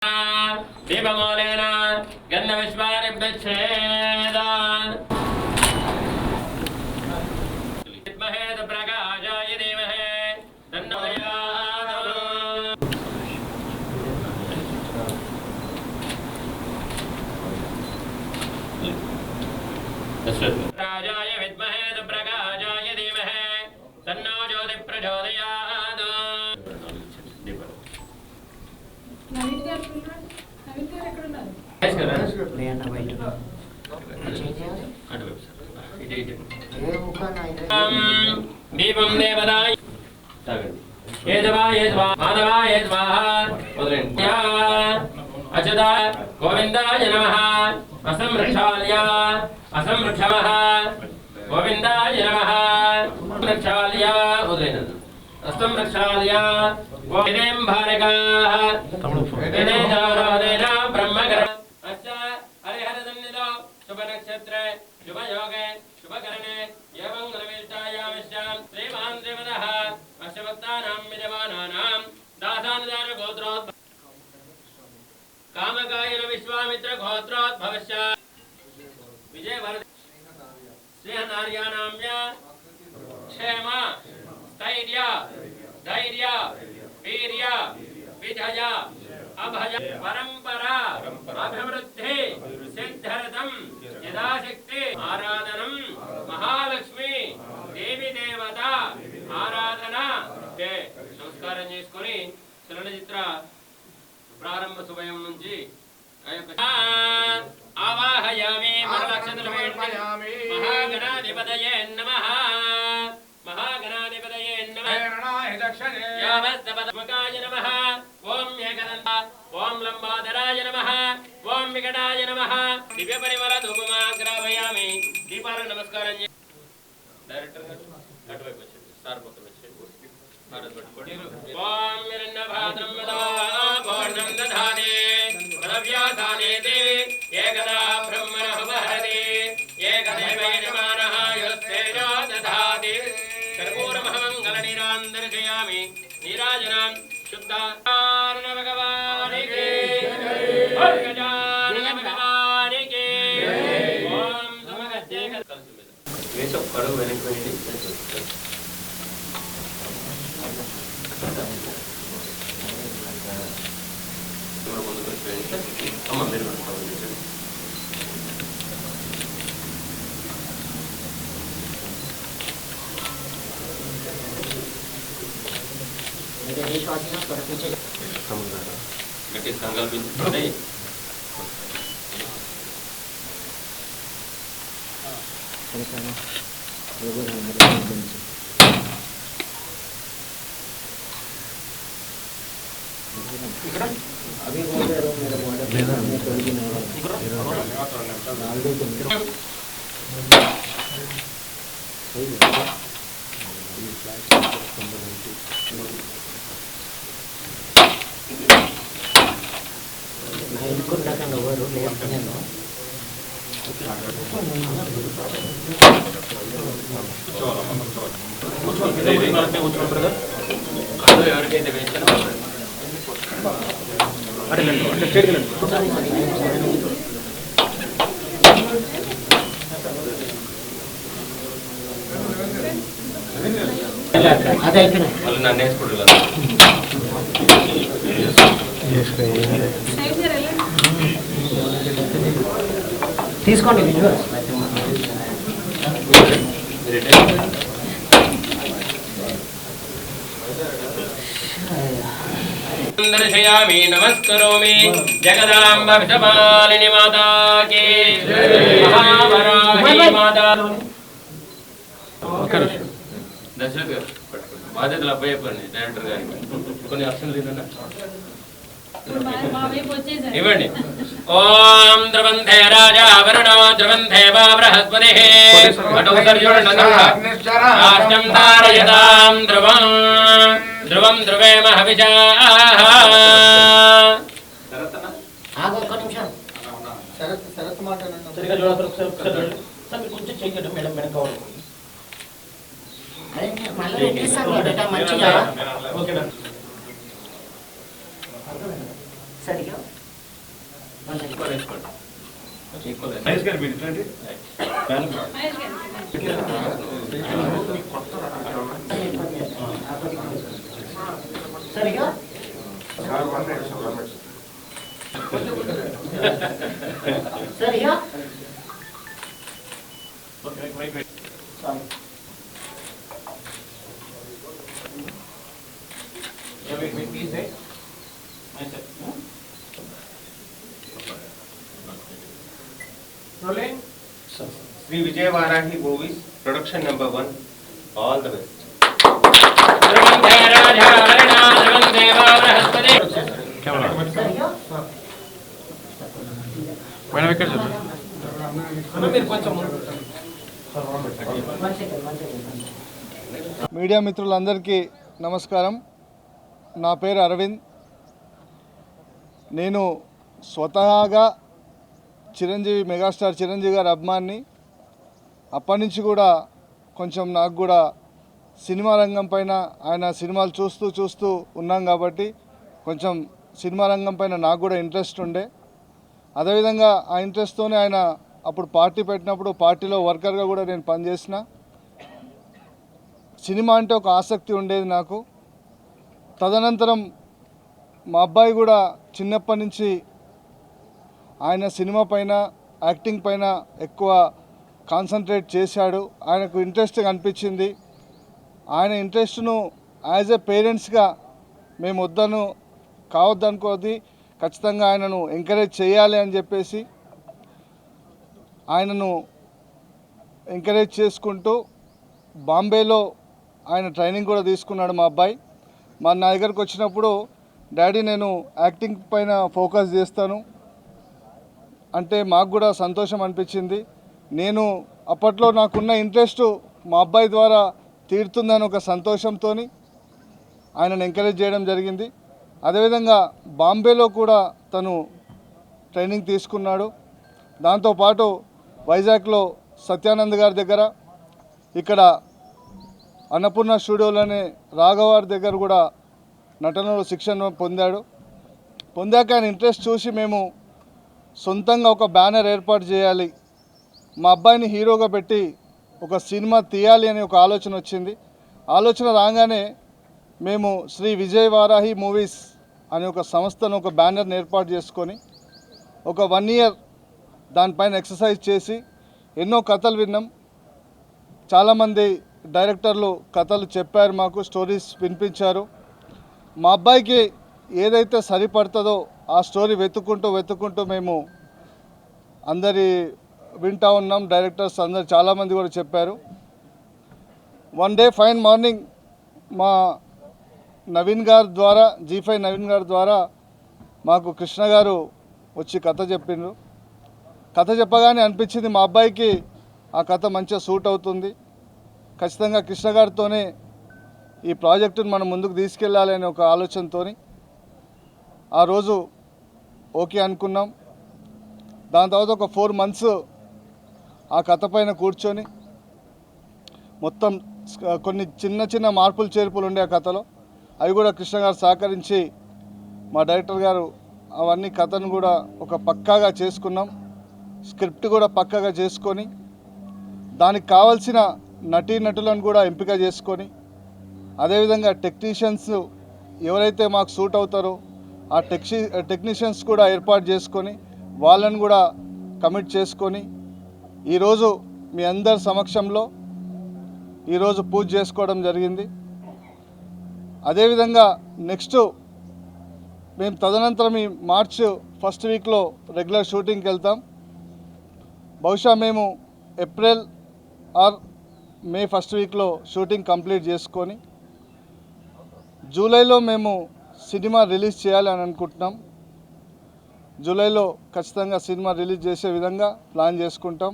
दीपमूलेन गन्धविश्वानिभ्यच्छेदान् विद्महे प्रकाशाय धीमहि तन्नो राजाय विद्महे प्रकाशाय धीमहि तन्नो ज्योति प्रचोदयात् दीपं देवदाय माधवाय स्वाहा अच्युताय गोविन्दाय नमः असंरक्षालय असंरक्षमः गोविन्दाय नमः रक्षालय असंरक्षालय गोविदें भारकाः वेदेन ब्रह्मकर हरिहरदन्नितो शुभनक्षत्रे शुभयोगे शुभकरणे एवं गुणविष्टायामिष्यां श्रीमान् श्रीमदः अश्वभक्तानां यजमानानां दासानुदानगोत्रोद् कामकायन विश्वामित्र गोत्रोद्भवश्च विजयवर्ध स्नेहनार्याणां क्षेम स्थैर्य धैर्य वीर्य विजय अभय परंपरा अभिवृद्धि सिद्धरथं यदाशक्ति आराधनं महालक्ष्मी देवी देवता आराधना नमस्कारं చేసుకొని చలనచిత్ర ప్రారంభ సమయం నుంచి ఆవాహయామి వరలక్షణం మహాగణాధిపతయే నమః महागणाधिपतये नमः यावस्तपदमुखाय नमः ओम एकदन्त ओम लंबोदराय नमः ओम विकटाय नमः दिव्यपरिमल धूपमाग्रापयामि दीपाल नमस्कारं डायरेक्टर अटवैపు వచ్చేది సార్ పక్కన వచ్చేది భారత్ పట్టుకోండి ఓం మిరన్నభాద్రం వదా పూర్ణం దధానే పరవ్యాసానే దేవి ఏకదా బ్రహ్మణః వహరతి ఏకదేవై నమః యస్తేజో దధాతి कर्पूरमहमङ्गलनीरान्दर्शयामि नीराजनां शुद्धारण भगवाने के गजानन भगवाने के ओम समगते ये सब करो वेने कोई तुम्हारा बंद कर पेन हम मेरे को देशवासियों पर पीछे समुद्र गति संकल्प नहीं अभी बोल रहे हो मेरा बॉर्डर में कोई भी नहीं తీసుకోండి విజువల్స్ दर्शयामि नमस्करोमि जगदांब विषपालिनी माता की महावराही माता दर्शक బాధ్యతలు అబ్బాయి చెప్పండి డైరెక్టర్ గారికి కొన్ని ఆప్షన్లు ఇవ్వండి ఇవ్వండి ఓం ద్రవంతే రాజా వరుణో ద్రవంతే బృహస్పతిః అష్టం తారయతాం ధ్రువం ధ్రువం ధ్రువేమ హవిషాః ఆగో ఒక్క నిమిషం శరత్ మాట్లాడండి సరిగా చూడాలి సార్ కొంచెం చెయ్యండి మేడం మేడం కవర్ అరే మళ్ళీ పెట్టేస్తాను డేటా మంచిగా ఓకేనా సరిగా సరిగా సరిగా Sri Vijay Varahi Movies, production number 1. All the best. Media మిత్రులందరికీ నమస్కారం. నా పేరు అరవింద్. నేను స్వతహాగా చిరంజీవి, మెగాస్టార్ చిరంజీవి గారి అభిమాని. అప్పటి నుంచి కూడా కొంచెం నాకు కూడా సినిమా రంగం పైన, ఆయన సినిమాలు చూస్తూ ఉన్నాం కాబట్టి కొంచెం సినిమా రంగం పైన నాకు కూడా ఇంట్రెస్ట్ ఉండే. అదేవిధంగా ఆ ఇంట్రెస్ట్తోనే ఆయన అప్పుడు పార్టీ పెట్టినప్పుడు పార్టీలో వర్కర్గా కూడా నేను పనిచేసిన. సినిమా అంటే ఒక ఆసక్తి ఉండేది నాకు. తదనంతరం మా అబ్బాయి కూడా చిన్నప్పటి నుంచి ఆయన సినిమా పైన, యాక్టింగ్ పైన ఎక్కువ కాన్సన్ట్రేట్ చేశాడు. ఆయనకు ఇంట్రెస్ట్ అనిపించింది. ఆయన ఇంట్రెస్ట్ను యాజ్ ఎ పేరెంట్స్గా మేము కావద్దనుకోది, ఖచ్చితంగా ఆయనను ఎంకరేజ్ చేయాలి అని చెప్పేసి ఆయనను ఎంకరేజ్ చేసుకుంటూ బాంబేలో ఆయన ట్రైనింగ్ కూడా తీసుకున్నాడు మా అబ్బాయి. నా దగ్గరకు వచ్చినప్పుడు, డాడీ నేను యాక్టింగ్ పైన ఫోకస్ చేస్తాను అంటే మాకు కూడా సంతోషం అనిపించింది. నేను అప్పట్లో నాకున్న ఇంట్రెస్ట్ మా అబ్బాయి ద్వారా తీరుతుందని ఒక సంతోషంతో ఆయనను ఎంకరేజ్ చేయడం జరిగింది. అదేవిధంగా బాంబేలో కూడా తను ట్రైనింగ్ తీసుకున్నాడు. దాంతోపాటు వైజాగ్లో సత్యానంద్ గారి దగ్గర, ఇక్కడ అన్నపూర్ణ స్టూడియోలోనే రాఘవారి దగ్గర కూడా నటనలో శిక్షణ పొందాక ఆయన ఇంట్రెస్ట్ చూసి మేము సొంతంగా ఒక బ్యానర్ ఏర్పాటు చేయాలి, మా అబ్బాయిని హీరోగా పెట్టి ఒక సినిమా తీయాలి అనే ఒక ఆలోచన వచ్చింది. ఆలోచన రాగానే మేము శ్రీ విజయ్ వారాహి మూవీస్ అనే ఒక సంస్థను, ఒక బ్యానర్ని ఏర్పాటు చేసుకొని ఒక 1 year దానిపైన ఎక్సర్సైజ్ చేసి ఎన్నో కథలు విన్నాం. చాలామంది డైరెక్టర్లు కథలు చెప్పారు, మాకు స్టోరీస్ వినిపించారు. మా అబ్బాయికి ఏదైతే సరిపడుతుందో ఆ స్టోరీ వెతుక్కుంటూ మేము అందరి వింటూ ఉన్నాం. డైరెక్టర్స్ అందరు చాలామంది కూడా చెప్పారు. వన్ డే ఫైన్ మార్నింగ్ మా నవీన్ గారి ద్వారా, G5 నవీన్ గారి ద్వారా మాకు కృష్ణ గారు వచ్చి కథ చెప్పిండ్రు. కథ చెప్పగానే అనిపించింది మా అబ్బాయికి ఆ కథ మంచిగా సూట్ అవుతుంది, ఖచ్చితంగా కృష్ణ గారితోనే ఈ ప్రాజెక్టును మనం ముందుకు తీసుకెళ్ళాలి అనే ఒక ఆలోచనతో ఆ రోజు ఓకే అనుకున్నాం. దాని తర్వాత ఒక 4 months ఆ కథ పైన కూర్చొని మొత్తం కొన్ని చిన్న మార్పులు చేర్పులు ఉండే ఆ కథలో, అవి కూడా కృష్ణ గారు సహకరించి మా డైరెక్టర్ గారు అవన్నీ కథను కూడా ఒక పక్కాగా చేసుకున్నాం. స్క్రిప్ట్ కూడా పక్కాగా చేసుకొని దానికి కావాల్సిన నటీనటులను కూడా ఎంపిక చేసుకొని, అదేవిధంగా టెక్నీషియన్స్ ఎవరైతే మాకు సూట్ అవుతారో ఆ టెక్నీషియన్స్ కూడా ఏర్పాటు చేసుకొని వాళ్ళని కూడా కమిట్ చేసుకొని ఈరోజు మీ అందరి సమక్షంలో ఈరోజు పూజ చేసుకోవడం జరిగింది. అదేవిధంగా నెక్స్ట్ మేము తదనంతరం ఈ March 1st weekలో రెగ్యులర్ షూటింగ్కి వెళ్తాం. బహుశా మేము April or May 1st weekలో షూటింగ్ కంప్లీట్ చేసుకొని జూలైలో మేము సినిమా రిలీజ్ చేయాలని అనుకుంటున్నాం. జూలైలో ఖచ్చితంగా సినిమా రిలీజ్ చేసే విధంగా ప్లాన్ చేసుకుంటాం.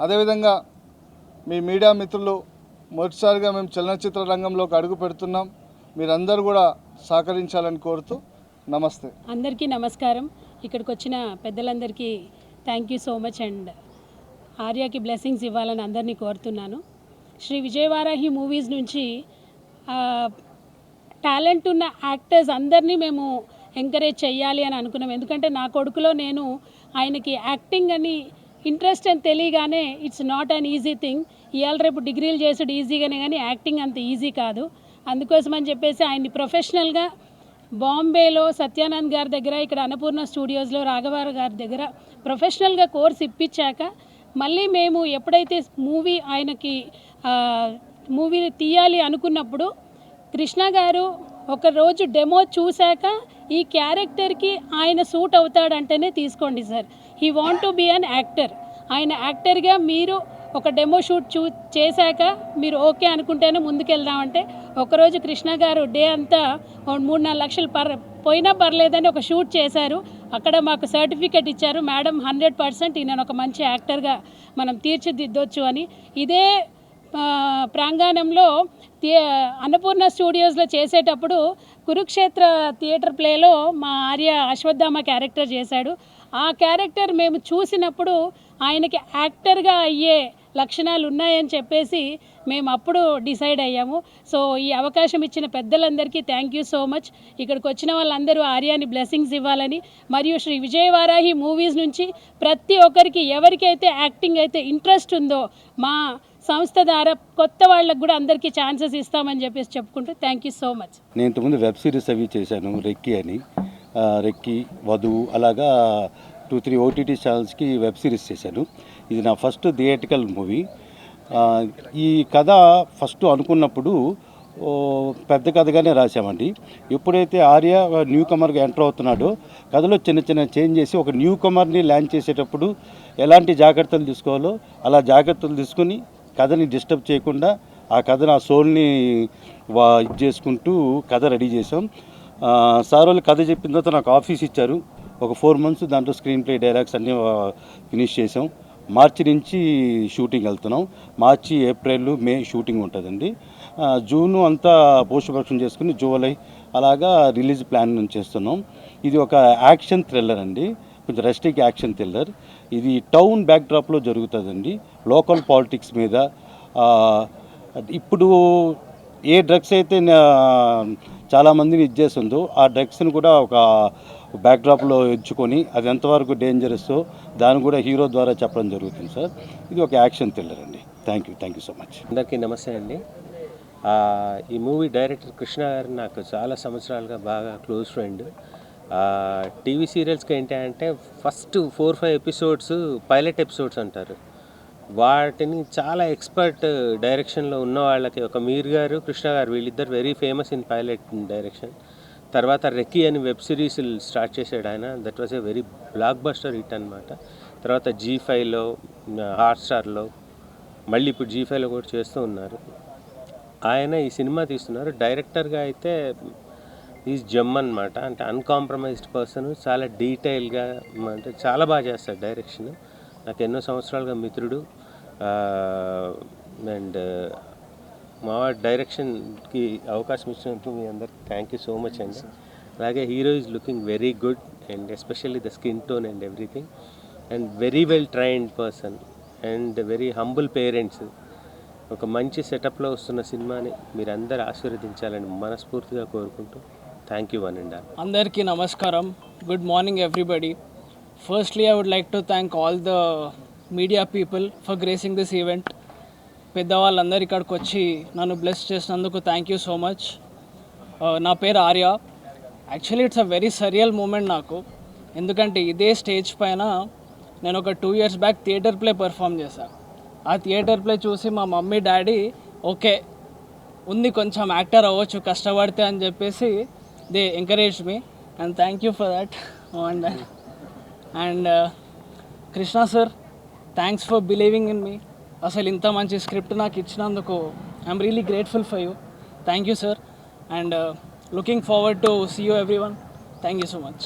అదేవిధంగా మీ మీడియా మిత్రులు మొదటిసారిగా మేము చలనచిత్ర రంగంలోకి అడుగు పెడుతున్నాం, మీరందరూ కూడా సహకరించాలని కోరుతూ నమస్తే. అందరికీ నమస్కారం. ఇక్కడికి వచ్చిన పెద్దలందరికీ thank you so much and ఆర్యాకి బ్లెస్సింగ్స్ ఇవ్వాలని అందరినీ కోరుతున్నాను. శ్రీ విజయ్ వారాహి మూవీస్ నుంచి టాలెంట్ ఉన్న యాక్టర్స్ అందరినీ మేము ఎంకరేజ్ చేయాలి అని అనుకున్నాం. ఎందుకంటే నా కొడుకులో నేను ఆయనకి యాక్టింగ్ అని ఇంట్రెస్ట్ అని తెలియగానే it's not an easy thing. ఇవాళ రేపు డిగ్రీలు చేసుడు ఈజీగానే కానీ యాక్టింగ్ అంత ఈజీ కాదు. అందుకోసం అని చెప్పేసి ఆయన్ని ప్రొఫెషనల్గా బాంబేలో సత్యానంద్ గారి దగ్గర, ఇక్కడ అన్నపూర్ణ స్టూడియోస్లో రాఘవార గారి దగ్గర ప్రొఫెషనల్గా కోర్స్ ఇప్పించాక మళ్ళీ మేము ఎప్పుడైతే ఆయనకి మూవీ తీయాలి అనుకున్నప్పుడు కృష్ణ గారు ఒకరోజు డెమో చూశాక ఈ క్యారెక్టర్కి ఆయన సూట్ అవుతాడంటేనే తీసుకోండి sir, he want to be an actor. ఆయన యాక్టర్గా మీరు ఒక డెమో షూట్ చేశాక మీరు ఓకే అనుకుంటేనే ముందుకెళ్దామంటే ఒకరోజు కృష్ణ గారు డే అంతా 3-4 లక్షలు పోయినా పర్లేదని ఒక షూట్ చేశారు. అక్కడ మాకు సర్టిఫికెట్ ఇచ్చారు, మేడం 100% ఈయన ఒక మంచి యాక్టర్గా మనం తీర్చిదిద్దొచ్చు అని. ఇదే ప్రాంగణంలో అన్నపూర్ణ స్టూడియోస్లో చేసేటప్పుడు కురుక్షేత్ర థియేటర్ ప్లేలో మా ఆర్య అశ్వత్థామ క్యారెక్టర్ చేశాడు. ఆ క్యారెక్టర్ మేము చూసినప్పుడు ఆయనకి యాక్టర్గా అయ్యే లక్షణాలు ఉన్నాయని చెప్పేసి మేము అప్పుడు డిసైడ్ అయ్యాము. సో ఈ అవకాశం ఇచ్చిన పెద్దలందరికీ థ్యాంక్ యూ సో మచ్. ఇక్కడికి వచ్చిన వాళ్ళందరూ ఆర్యాని బ్లెస్సింగ్స్ ఇవ్వాలని, మరియు శ్రీ విజయవారాహి మూవీస్ నుంచి ప్రతి ఒక్కరికి ఎవరికైతే యాక్టింగ్ అయితే ఇంట్రెస్ట్ ఉందో మా సంస్థ ద్వారా కొత్త వాళ్ళకు కూడా అందరికీ ఛాన్సెస్ ఇస్తామని చెప్పేసి చెప్పుకుంటూ థ్యాంక్ యూ సో మచ్. నేను ఇంతకుముందు వెబ్ సిరీస్ అవి చేశాను, రెక్కి అని, రెక్కి, వధువు, అలాగా 2-3 ఓటీటీ ఛానల్స్కి వెబ్ సిరీస్ చేశాను. ఇది నా ఫస్ట్ థియేటికల్ మూవీ. ఈ కథ ఫస్ట్ అనుకున్నప్పుడు పెద్ద కథగానే రాశామండి. ఎప్పుడైతే ఆర్య న్యూ కమర్గా ఎంటర్ అవుతున్నాడో కథలో చిన్న చిన్న చేంజ్ చేసి ఒక న్యూ కమర్ని ల్యాండ్ చేసేటప్పుడు ఎలాంటి జాగ్రత్తలు తీసుకోవాలో అలా జాగ్రత్తలు తీసుకుని కథని డిస్టర్బ్ చేయకుండా ఆ కథను ఆ సోల్ని ఇది చేసుకుంటూ కథ రెడీ చేసాం. సార్ వాళ్ళు కథ చెప్పిన తర్వాత నాకు ఆఫీస్ ఇచ్చారు. ఒక 4 మంత్స్ దాంట్లో స్క్రీన్ ప్లే, డైలాగ్స్ అన్నీ ఫినిష్ చేసాం. మార్చి నుంచి షూటింగ్ వెళ్తున్నాం. మార్చి, ఏప్రిల్, మే షూటింగ్ ఉంటుందండి. జూన్ అంతా పోస్ట్ ప్రొడక్షన్ చేసుకుని జూలై అలాగా రిలీజ్ ప్లాన్ చేస్తున్నాం. ఇది ఒక యాక్షన్ థ్రిల్లర్ అండి, కొంచెం రెస్టిక్ యాక్షన్ థ్రిల్లర్. ఇది టౌన్ బ్యాక్డ్రాప్లో జరుగుతుందండి, లోకల్ పాలిటిక్స్ మీద. ఇప్పుడు ఏ డ్రగ్స్ అయితే చాలామందిని ఇచ్చేస్తుందో ఆ డ్రగ్స్ని కూడా ఒక బ్యాక్డ్రాప్లో ఎంచుకొని అది ఎంతవరకు డేంజరస్ దాన్ని కూడా హీరో ద్వారా చెప్పడం జరుగుతుంది సార్. ఇది ఒక యాక్షన్ థ్రిల్లర్ అండి. Thank you so much. అందరికీ నమస్తే అండి. ఈ మూవీ డైరెక్టర్ కృష్ణ గారు నాకు చాలా సంవత్సరాలుగా బాగా క్లోజ్ ఫ్రెండ్. టీవీ సీరియల్స్కి ఏంటి అంటే ఫస్ట్ 4-5 ఎపిసోడ్స్ పైలట్ ఎపిసోడ్స్ అంటారు. వాటిని చాలా ఎక్స్పర్ట్ డైరెక్షన్లో ఉన్న వాళ్ళకి, ఒక మీర్ గారు, కృష్ణ గారు, వీళ్ళిద్దరు very famous in pilot direction. తర్వాత రెక్కీ అని వెబ్ సిరీస్ స్టార్ట్ చేశాడు ఆయన. That was a very block buster hit అనమాట. తర్వాత G5లో, హాట్స్టార్లో, మళ్ళీ ఇప్పుడు G5లో కూడా చేస్తూ ఉన్నారు. ఆయన ఈ సినిమా తీస్తున్నారు. డైరెక్టర్గా అయితే ఈజ్ జమ్ అనమాట. అంటే అన్కాంప్రమైజ్డ్ పర్సన్, చాలా డీటెయిల్గా, అంటే చాలా బాగా చేస్తాడు డైరెక్షన్. నాకు ఎన్నో సంవత్సరాలుగా మిత్రుడు. అండ్ మా డైరెక్షన్కి అవకాశం ఇచ్చినందుకు మీ అందరికి థ్యాంక్ యూ సో మచ్ అండి. అలాగే hero is looking very good and especially the skin tone and everything, and very well trained person and very humble parents. ఒక మంచి సెటప్లో వస్తున్న సినిమాని మీరందరూ ఆశీర్వదించాలని మనస్ఫూర్తిగా కోరుకుంటూ thank you one and all. అందరికీ నమస్కారం. Good morning everybody. Firstly I would like to thank all the media people for gracing this event. పెద్దవాళ్ళందరూ ఇక్కడికి వచ్చి నన్ను బ్లెస్ చేసినందుకు థ్యాంక్ యూ సో మచ్. నా పేరు Arya. Actually it's a very surreal moment నాకు. ఎందుకంటే ఇదే స్టేజ్ పైన నేను ఒక 2 years back theatre play perform చేశాను. ఆ థియేటర్ ప్లే చూసి మా మమ్మీ డాడీ ఓకే ఉంది, కొంచెం యాక్టర్ అవ్వచ్చు కష్టపడితే అని చెప్పేసి they encourage me and thank you for that. And Krishna sir, thanks for believing in me. అసలు ఇంత మంచి స్క్రిప్ట్ నాకు ఇచ్చినందుకు I'm really grateful for you. Thank you sir. And looking forward to see you everyone. Thank you so much.